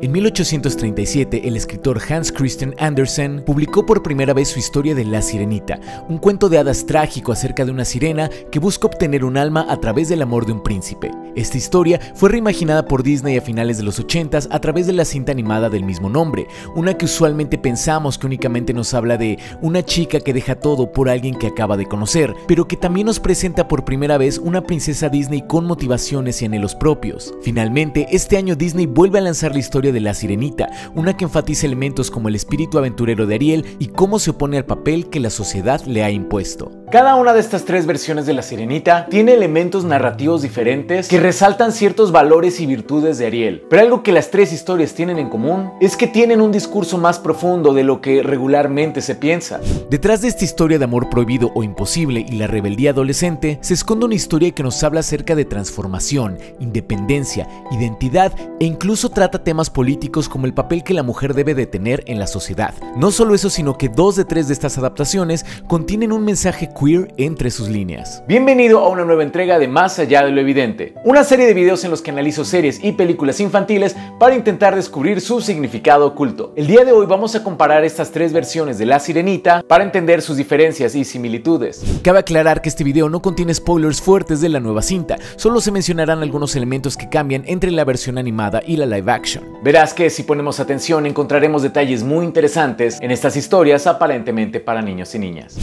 En 1837, el escritor Hans Christian Andersen publicó por primera vez su historia de La Sirenita, un cuento de hadas trágico acerca de una sirena que busca obtener un alma a través del amor de un príncipe. Esta historia fue reimaginada por Disney a finales de los 80s a través de la cinta animada del mismo nombre, una que usualmente pensamos que únicamente nos habla de una chica que deja todo por alguien que acaba de conocer, pero que también nos presenta por primera vez una princesa Disney con motivaciones y anhelos propios. Finalmente, este año Disney vuelve a lanzar la historia de La Sirenita, una que enfatiza elementos como el espíritu aventurero de Ariel y cómo se opone al papel que la sociedad le ha impuesto. Cada una de estas tres versiones de La Sirenita tiene elementos narrativos diferentes que resaltan ciertos valores y virtudes de Ariel, pero algo que las tres historias tienen en común es que tienen un discurso más profundo de lo que regularmente se piensa. Detrás de esta historia de amor prohibido o imposible y la rebeldía adolescente se esconde una historia que nos habla acerca de transformación, independencia, identidad e incluso trata temas políticos como el papel que la mujer debe de tener en la sociedad. No solo eso, sino que 2 de 3 de estas adaptaciones contienen un mensaje queer entre sus líneas. Bienvenido a una nueva entrega de Más allá de lo evidente, una serie de videos en los que analizo series y películas infantiles para intentar descubrir su significado oculto. El día de hoy vamos a comparar estas 3 versiones de La Sirenita para entender sus diferencias y similitudes. Cabe aclarar que este video no contiene spoilers fuertes de la nueva cinta, solo se mencionarán algunos elementos que cambian entre la versión animada y la live action. Verás que si ponemos atención encontraremos detalles muy interesantes en estas historias aparentemente para niños y niñas.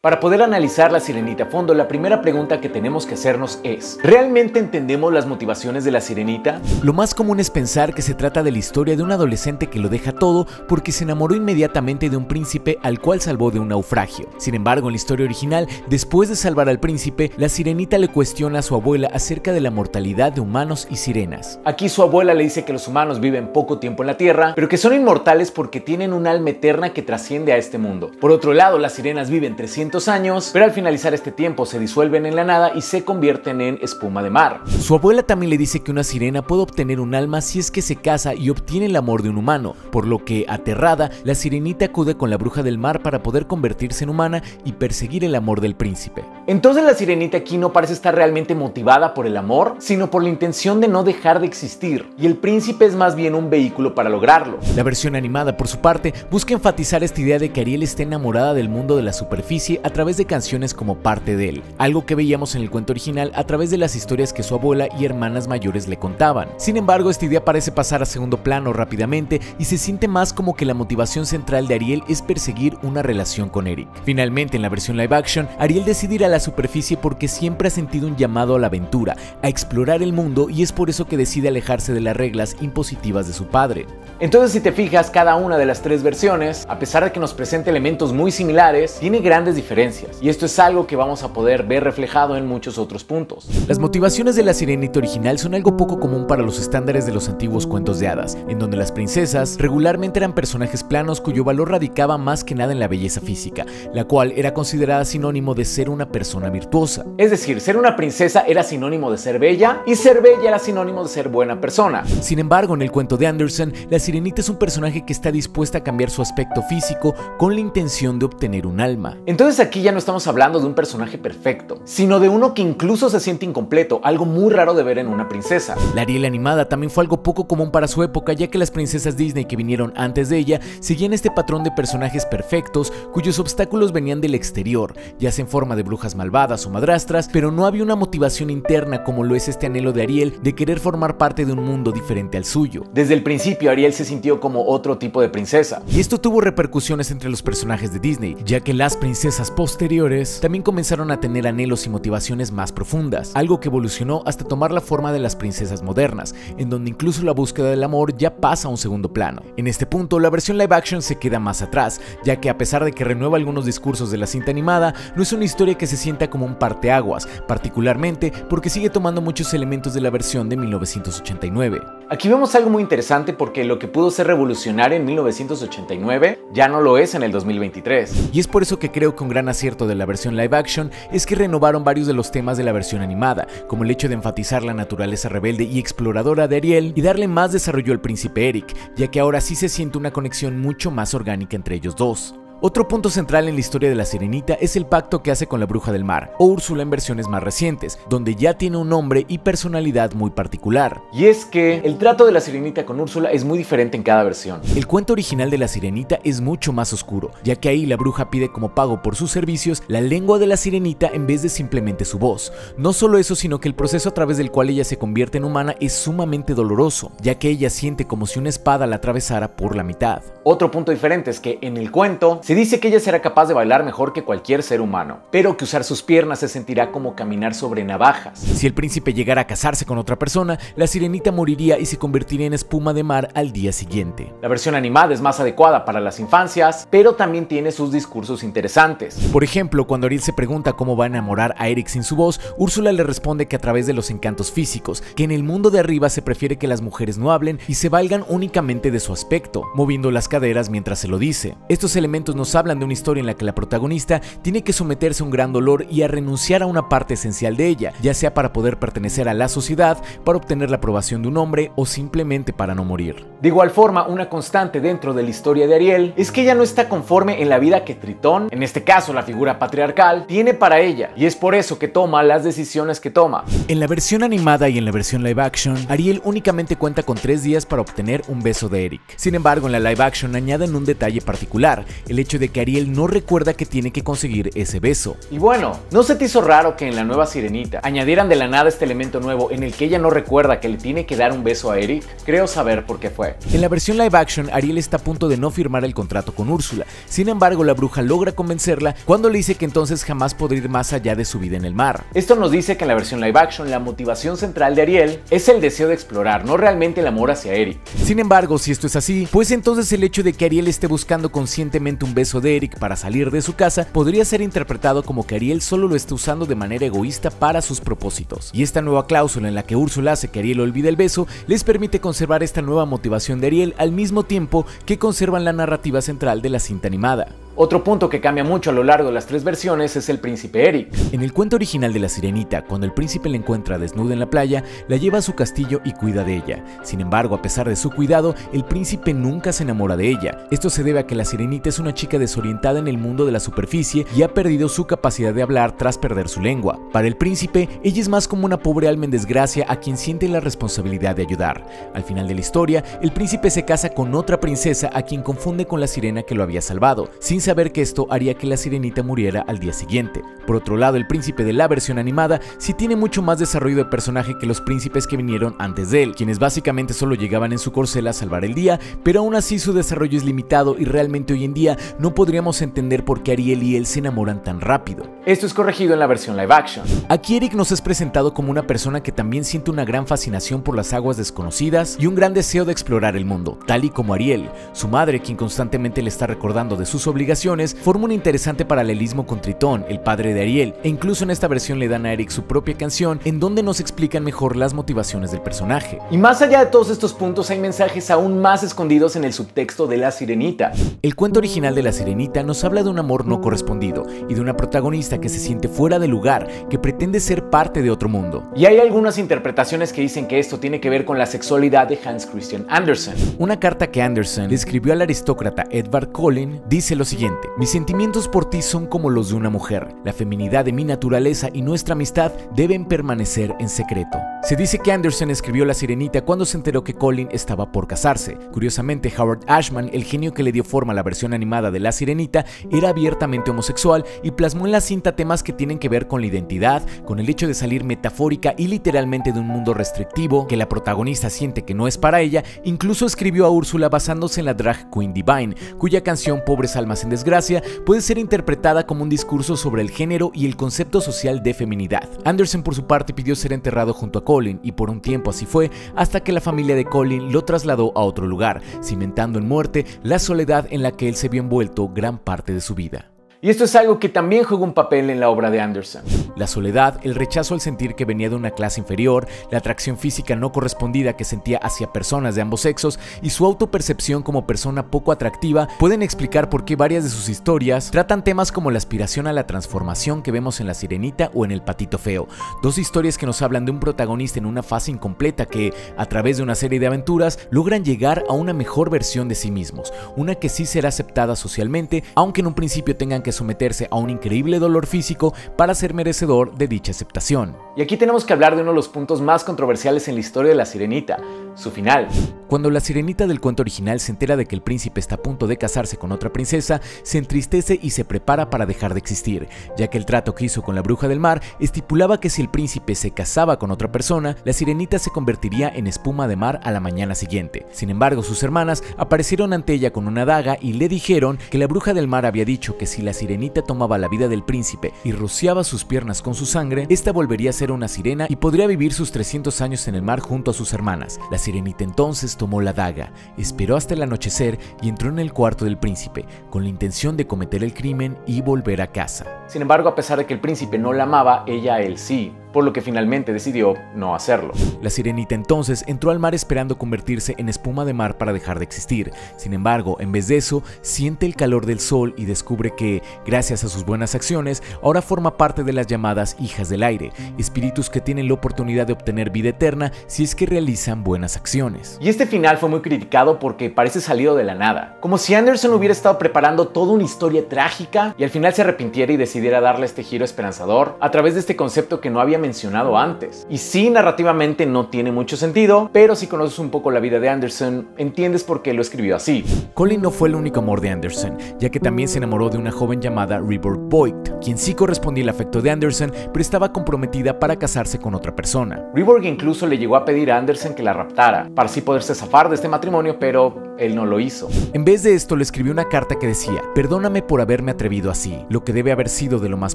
Para poder analizar La Sirenita a fondo, la primera pregunta que tenemos que hacernos es: ¿realmente entendemos las motivaciones de La Sirenita? Lo más común es pensar que se trata de la historia de un adolescente que lo deja todo porque se enamoró inmediatamente de un príncipe al cual salvó de un naufragio. Sin embargo, en la historia original, después de salvar al príncipe, La Sirenita le cuestiona a su abuela acerca de la mortalidad de humanos y sirenas. Aquí su abuela le dice que los humanos viven poco tiempo en la Tierra, pero que son inmortales porque tienen un alma eterna que trasciende a este mundo. Por otro lado, las sirenas viven 300 años, pero al finalizar este tiempo se disuelven en la nada y se convierten en espuma de mar. Su abuela también le dice que una sirena puede obtener un alma si es que se casa y obtiene el amor de un humano, por lo que, aterrada, la sirenita acude con la bruja del mar para poder convertirse en humana y perseguir el amor del príncipe. Entonces la sirenita aquí no parece estar realmente motivada por el amor, sino por la intención de no dejar de existir, y el príncipe es más bien un vehículo para lograrlo. La versión animada, por su parte, busca enfatizar esta idea de que Ariel está enamorada del mundo de la superficie a través de canciones como parte de él, algo que veíamos en el cuento original a través de las historias que su abuela y hermanas mayores le contaban. Sin embargo, esta idea parece pasar a segundo plano rápidamente y se siente más como que la motivación central de Ariel es perseguir una relación con Eric. Finalmente, en la versión live action, Ariel decide ir a la superficie porque siempre ha sentido un llamado a la aventura, a explorar el mundo, y es por eso que decide alejarse de las reglas impositivas de su padre. Entonces, si te fijas, cada una de las 3 versiones, a pesar de que nos presenta elementos muy similares, tiene grandes diferencias, y esto es algo que vamos a poder ver reflejado en muchos otros puntos. Las motivaciones de la Sirenita original son algo poco común para los estándares de los antiguos cuentos de hadas, en donde las princesas regularmente eran personajes planos cuyo valor radicaba más que nada en la belleza física, la cual era considerada sinónimo de ser una persona virtuosa. Es decir, ser una princesa era sinónimo de ser bella, y ser bella era sinónimo de ser buena persona. Sin embargo, en el cuento de Andersen, la Sirenita es un personaje que está dispuesta a cambiar su aspecto físico con la intención de obtener un alma. Entonces aquí ya no estamos hablando de un personaje perfecto, sino de uno que incluso se siente incompleto, algo muy raro de ver en una princesa. La Ariel animada también fue algo poco común para su época, ya que las princesas Disney que vinieron antes de ella seguían este patrón de personajes perfectos cuyos obstáculos venían del exterior, ya sea en forma de brujas malvadas o madrastras, pero no había una motivación interna como lo es este anhelo de Ariel de querer formar parte de un mundo diferente al suyo. Desde el principio Ariel se sintió como otro tipo de princesa. Y esto tuvo repercusiones entre los personajes de Disney, ya que las princesas posteriores también comenzaron a tener anhelos y motivaciones más profundas, algo que evolucionó hasta tomar la forma de las princesas modernas, en donde incluso la búsqueda del amor ya pasa a un segundo plano. En este punto, la versión live action se queda más atrás, ya que a pesar de que renueva algunos discursos de la cinta animada, no es una historia que se sienta como un parteaguas, particularmente porque sigue tomando muchos elementos de la versión de 1989. Aquí vemos algo muy interesante porque lo que pudo ser revolucionario en 1989 ya no lo es en el 2023. Y es por eso que creo que un gran acierto de la versión live action es que renovaron varios de los temas de la versión animada, como el hecho de enfatizar la naturaleza rebelde y exploradora de Ariel y darle más desarrollo al príncipe Eric, ya que ahora sí se siente una conexión mucho más orgánica entre ellos dos. Otro punto central en la historia de la Sirenita es el pacto que hace con la Bruja del Mar, o Úrsula en versiones más recientes, donde ya tiene un nombre y personalidad muy particular. Y es que el trato de la Sirenita con Úrsula es muy diferente en cada versión. El cuento original de la Sirenita es mucho más oscuro, ya que ahí la bruja pide como pago por sus servicios la lengua de la Sirenita en vez de simplemente su voz. No solo eso, sino que el proceso a través del cual ella se convierte en humana es sumamente doloroso, ya que ella siente como si una espada la atravesara por la mitad. Otro punto diferente es que en el cuento se dice que ella será capaz de bailar mejor que cualquier ser humano, pero que usar sus piernas se sentirá como caminar sobre navajas. Si el príncipe llegara a casarse con otra persona, la Sirenita moriría y se convertiría en espuma de mar al día siguiente. La versión animada es más adecuada para las infancias, pero también tiene sus discursos interesantes. Por ejemplo, cuando Ariel se pregunta cómo va a enamorar a Eric sin su voz, Úrsula le responde que a través de los encantos físicos, que en el mundo de arriba se prefiere que las mujeres no hablen y se valgan únicamente de su aspecto, moviendo las caderas mientras se lo dice. Estos elementos nos hablan de una historia en la que la protagonista tiene que someterse a un gran dolor y a renunciar a una parte esencial de ella, ya sea para poder pertenecer a la sociedad, para obtener la aprobación de un hombre o simplemente para no morir. De igual forma, una constante dentro de la historia de Ariel es que ella no está conforme en la vida que Tritón, en este caso la figura patriarcal, tiene para ella, y es por eso que toma las decisiones que toma. En la versión animada y en la versión live action, Ariel únicamente cuenta con 3 días para obtener un beso de Eric. Sin embargo, en la live action añaden un detalle particular, el hecho de que Ariel no recuerda que tiene que conseguir ese beso. Y bueno, ¿no se te hizo raro que en la nueva Sirenita añadieran de la nada este elemento nuevo en el que ella no recuerda que le tiene que dar un beso a Eric? Creo saber por qué fue. En la versión live action, Ariel está a punto de no firmar el contrato con Úrsula. Sin embargo, la bruja logra convencerla cuando le dice que entonces jamás podrá ir más allá de su vida en el mar. Esto nos dice que en la versión live action la motivación central de Ariel es el deseo de explorar, no realmente el amor hacia Eric. Sin embargo, si esto es así, pues entonces el hecho de que Ariel esté buscando conscientemente un beso de Eric para salir de su casa podría ser interpretado como que Ariel solo lo está usando de manera egoísta para sus propósitos. Y esta nueva cláusula en la que Úrsula hace que Ariel olvide el beso les permite conservar esta nueva motivación de Ariel al mismo tiempo que conservan la narrativa central de la cinta animada. Otro punto que cambia mucho a lo largo de las 3 versiones es el príncipe Eric. En el cuento original de la Sirenita, cuando el príncipe la encuentra desnuda en la playa, la lleva a su castillo y cuida de ella. Sin embargo, a pesar de su cuidado, el príncipe nunca se enamora de ella. Esto se debe a que la Sirenita es una chica desorientada en el mundo de la superficie y ha perdido su capacidad de hablar tras perder su lengua. Para el príncipe, ella es más como una pobre alma en desgracia a quien siente la responsabilidad de ayudar. Al final de la historia, el príncipe se casa con otra princesa a quien confunde con la sirena que lo había salvado, sin saber que esto haría que la Sirenita muriera al día siguiente. Por otro lado, el príncipe de la versión animada sí tiene mucho más desarrollo de personaje que los príncipes que vinieron antes de él, quienes básicamente solo llegaban en su corcel a salvar el día, pero aún así su desarrollo es limitado y realmente hoy en día no podríamos entender por qué Ariel y él se enamoran tan rápido. Esto es corregido en la versión live action. Aquí Eric nos es presentado como una persona que también siente una gran fascinación por las aguas desconocidas y un gran deseo de explorar el mundo, tal y como Ariel. Su madre, quien constantemente le está recordando de sus obligaciones, forma un interesante paralelismo con Tritón, el padre de Ariel, e incluso en esta versión le dan a Eric su propia canción en donde nos explican mejor las motivaciones del personaje. Y más allá de todos estos puntos hay mensajes aún más escondidos en el subtexto de La Sirenita. El cuento original de La Sirenita nos habla de un amor no correspondido y de una protagonista que se siente fuera de lugar, que pretende ser parte de otro mundo. Y hay algunas interpretaciones que dicen que esto tiene que ver con la sexualidad de Hans Christian Andersen. Una carta que Andersen le escribió al aristócrata Edvard Collin dice lo siguiente: mis sentimientos por ti son como los de una mujer. La feminidad de mi naturaleza y nuestra amistad deben permanecer en secreto. Se dice que Andersen escribió La Sirenita cuando se enteró que Colin estaba por casarse. Curiosamente, Howard Ashman, el genio que le dio forma a la versión animada de La Sirenita, era abiertamente homosexual y plasmó en la cinta temas que tienen que ver con la identidad, con el hecho de salir metafórica y literalmente de un mundo restrictivo, que la protagonista siente que no es para ella. Incluso escribió a Úrsula basándose en la drag queen Divine, cuya canción Pobres almas en desgracia puede ser interpretada como un discurso sobre el género y el concepto social de feminidad. Andersen por su parte pidió ser enterrado junto a Colin y por un tiempo así fue, hasta que la familia de Colin lo trasladó a otro lugar, cimentando en muerte la soledad en la que él se vio envuelto gran parte de su vida. Y esto es algo que también juega un papel en la obra de Anderson. La soledad, el rechazo al sentir que venía de una clase inferior, la atracción física no correspondida que sentía hacia personas de ambos sexos y su autopercepción como persona poco atractiva pueden explicar por qué varias de sus historias tratan temas como la aspiración a la transformación que vemos en La Sirenita o en El Patito Feo, dos historias que nos hablan de un protagonista en una fase incompleta que, a través de una serie de aventuras, logran llegar a una mejor versión de sí mismos, una que sí será aceptada socialmente, aunque en un principio tengan que someterse a un increíble dolor físico para ser merecedor de dicha aceptación. Y aquí tenemos que hablar de uno de los puntos más controversiales en la historia de La Sirenita, su final. Cuando la sirenita del cuento original se entera de que el príncipe está a punto de casarse con otra princesa, se entristece y se prepara para dejar de existir, ya que el trato que hizo con la bruja del mar estipulaba que si el príncipe se casaba con otra persona, la sirenita se convertiría en espuma de mar a la mañana siguiente. Sin embargo, sus hermanas aparecieron ante ella con una daga y le dijeron que la bruja del mar había dicho que si la sirenita tomaba la vida del príncipe y rociaba sus piernas con su sangre, esta volvería a ser una sirena y podría vivir sus 300 años en el mar junto a sus hermanas. La sirenita entonces tomó la daga, esperó hasta el anochecer y entró en el cuarto del príncipe, con la intención de cometer el crimen y volver a casa. Sin embargo, a pesar de que el príncipe no la amaba, ella a él sí, por lo que finalmente decidió no hacerlo. La sirenita entonces entró al mar esperando convertirse en espuma de mar para dejar de existir. Sin embargo, en vez de eso, siente el calor del sol y descubre que, gracias a sus buenas acciones, ahora forma parte de las llamadas hijas del aire, espíritus que tienen la oportunidad de obtener vida eterna si es que realizan buenas acciones. Y este final fue muy criticado porque parece salido de la nada, como si Anderson hubiera estado preparando toda una historia trágica y al final se arrepintiera y decidiera darle este giro esperanzador a través de este concepto que no había mencionado antes. Y sí, narrativamente no tiene mucho sentido, pero si conoces un poco la vida de Anderson, entiendes por qué lo escribió así. Colin no fue el único amor de Anderson, ya que también se enamoró de una joven llamada River Boyd, quien sí correspondía al afecto de Anderson, pero estaba comprometida para casarse con otra persona. River incluso le llegó a pedir a Anderson que la raptara, para así poderse zafar de este matrimonio, pero él no lo hizo. En vez de esto, le escribió una carta que decía: perdóname por haberme atrevido así, lo que debe haber sido de lo más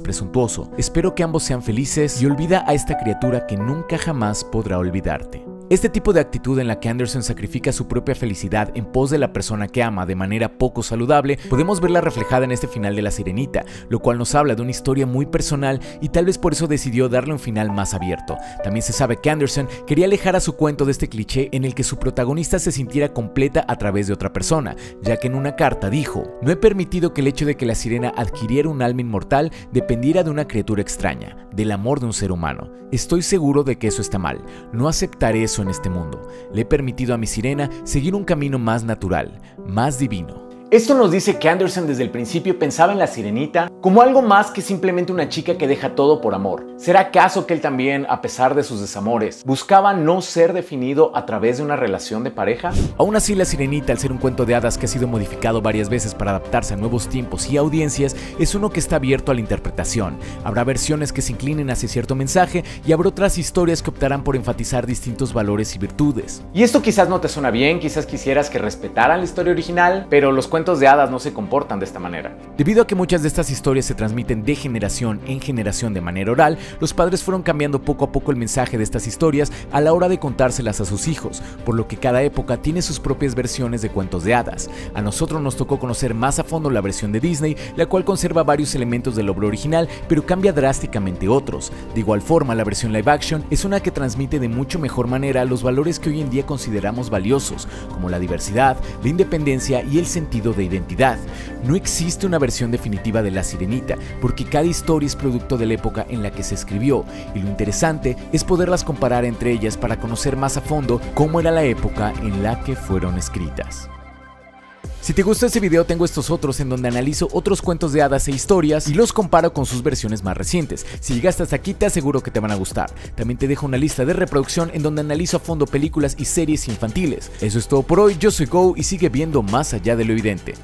presuntuoso. Espero que ambos sean felices y olvida a esta criatura que nunca jamás podrá olvidarte. Este tipo de actitud en la que Anderson sacrifica su propia felicidad en pos de la persona que ama de manera poco saludable, podemos verla reflejada en este final de La Sirenita, lo cual nos habla de una historia muy personal y tal vez por eso decidió darle un final más abierto. También se sabe que Anderson quería alejar a su cuento de este cliché en el que su protagonista se sintiera completa a través de otra persona, ya que en una carta dijo: no he permitido que el hecho de que la sirena adquiriera un alma inmortal dependiera de una criatura extraña, del amor de un ser humano. Estoy seguro de que eso está mal, no aceptaré eso en este mundo. Le he permitido a mi sirena seguir un camino más natural, más divino. Esto nos dice que Anderson desde el principio pensaba en la sirenita como algo más que simplemente una chica que deja todo por amor. ¿Será acaso que él también, a pesar de sus desamores, buscaba no ser definido a través de una relación de pareja? Aún así, La Sirenita, al ser un cuento de hadas que ha sido modificado varias veces para adaptarse a nuevos tiempos y audiencias, es uno que está abierto a la interpretación. Habrá versiones que se inclinen hacia cierto mensaje y habrá otras historias que optarán por enfatizar distintos valores y virtudes. Y esto quizás no te suena bien, quizás quisieras que respetaran la historia original, pero los cuentos de hadas no se comportan de esta manera. Debido a que muchas de estas historias se transmiten de generación en generación de manera oral, los padres fueron cambiando poco a poco el mensaje de estas historias a la hora de contárselas a sus hijos, por lo que cada época tiene sus propias versiones de cuentos de hadas. A nosotros nos tocó conocer más a fondo la versión de Disney, la cual conserva varios elementos del obra original, pero cambia drásticamente otros. De igual forma, la versión live action es una que transmite de mucho mejor manera los valores que hoy en día consideramos valiosos, como la diversidad, la independencia y el sentido de identidad. No existe una versión definitiva de La Sirenita, porque cada historia es producto de la época en la que se escribió, y lo interesante es poderlas comparar entre ellas para conocer más a fondo cómo era la época en la que fueron escritas. Si te gustó este video, tengo estos otros en donde analizo otros cuentos de hadas e historias y los comparo con sus versiones más recientes. Si llegaste hasta aquí, te aseguro que te van a gustar. También te dejo una lista de reproducción en donde analizo a fondo películas y series infantiles. Eso es todo por hoy, yo soy Go y sigue viendo más allá de lo evidente.